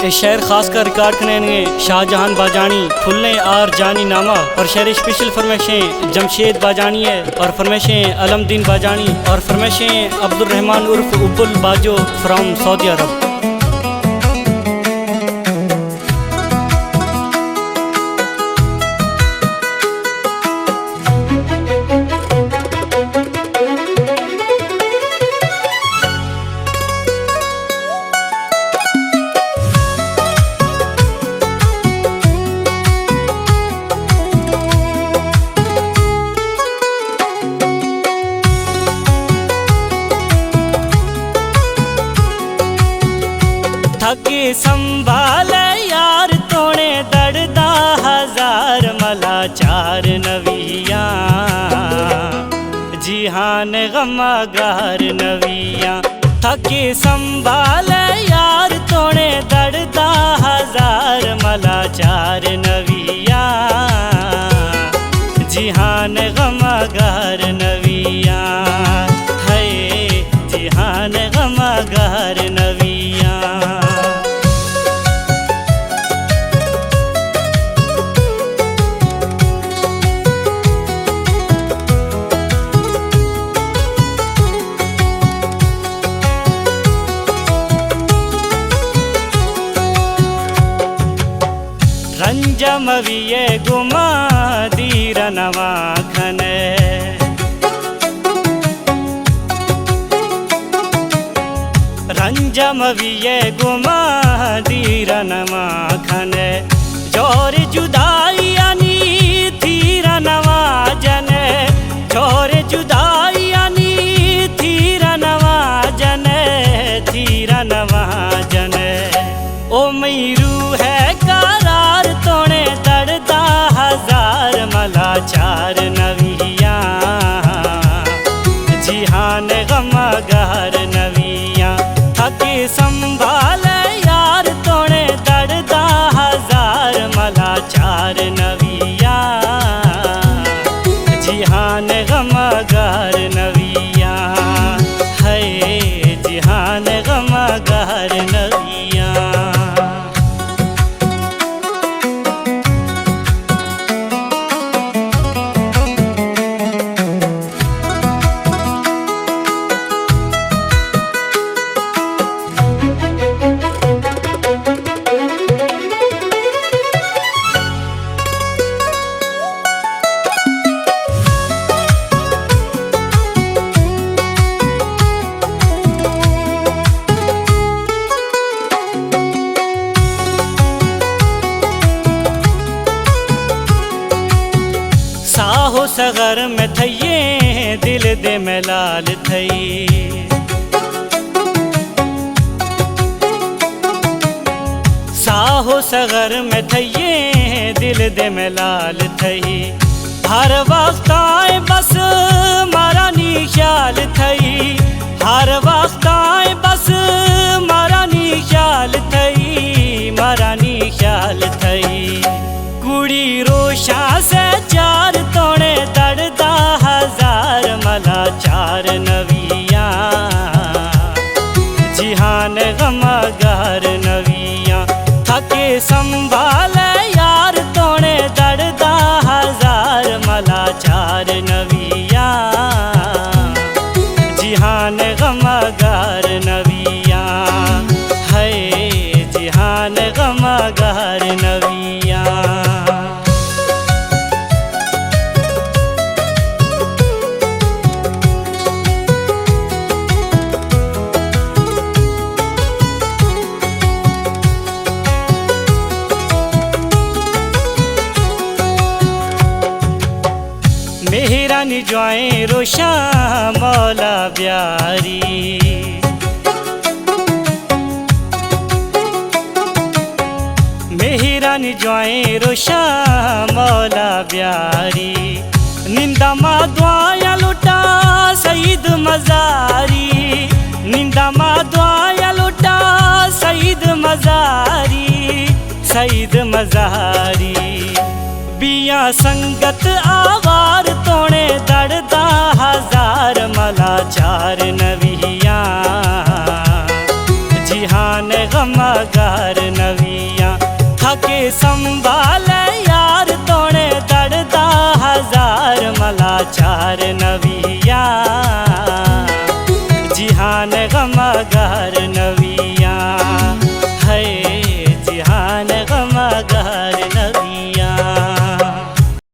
ये शेर खास कर रिकॉर्ड करने शाहजहान बाजानी फुलने आर जानी नामा और शेर स्पेशल फरमाइशें जमशेद बाजानी है और फरमाइशें अलमदीन बाजानी और फरमाइशें अब्दुल रहमान उर्फ उब्बुल बाजो फ्रॉम सऊदी अरब। थके संभाले यार तोने दर्दा हजार मला चार नविया जिहान गमागार नविया। थके संभाले यार तोने दर्दा हजार मला चार नविया जिहान गमागार नविया है जिहान गमागार नविया। रंजमविये गुमा दीर नवाखने रंजमविये गुमा दीर नवाखने जोर जुदाई आनी थीर नवाजने जोर जुदाई आनी थीर नवाजने थीर नवाजने। ओ मैरू है करार तोने दर्दा हजार मला चार नविया जिहान गमागार नविया। थके संभाले यार तोने दर्दा हजार मला चार नविया जिहान गमागार नविया है जिहान गमागार नविया। साहो सगर में थइये दिल दे में लाल थई साहो सगर में थइये दिल दे में लाल थई। हर वक्त आए बस मारा नी ख्याल थई हर वक्त आए बस मारा नी ख्याल थई मारा नी ख्याल थई। कुड़ी रोशा से चार तोड़े दर्दा हजार मला चार नविया जिहान गमागार नविया। थके संभाले यार तोड़े दर्दा हजार मला चार नविया जिहान गमागार नविया है जिहान गमागार नविया। मेहरानी ज्वाएं रोशा मौला प्यारी मेहरानी ज्वाएं रोशा मौला प्यारी। निंदा मा दुआया लुटा सईद मजारी निंदा मा दुआया लुटा सईद मजारी सईद मजारी। बिया संगत आवार तोड़े दर्दा हजार मला चार नविया जिहान मान गमागार नविया थाके संभाल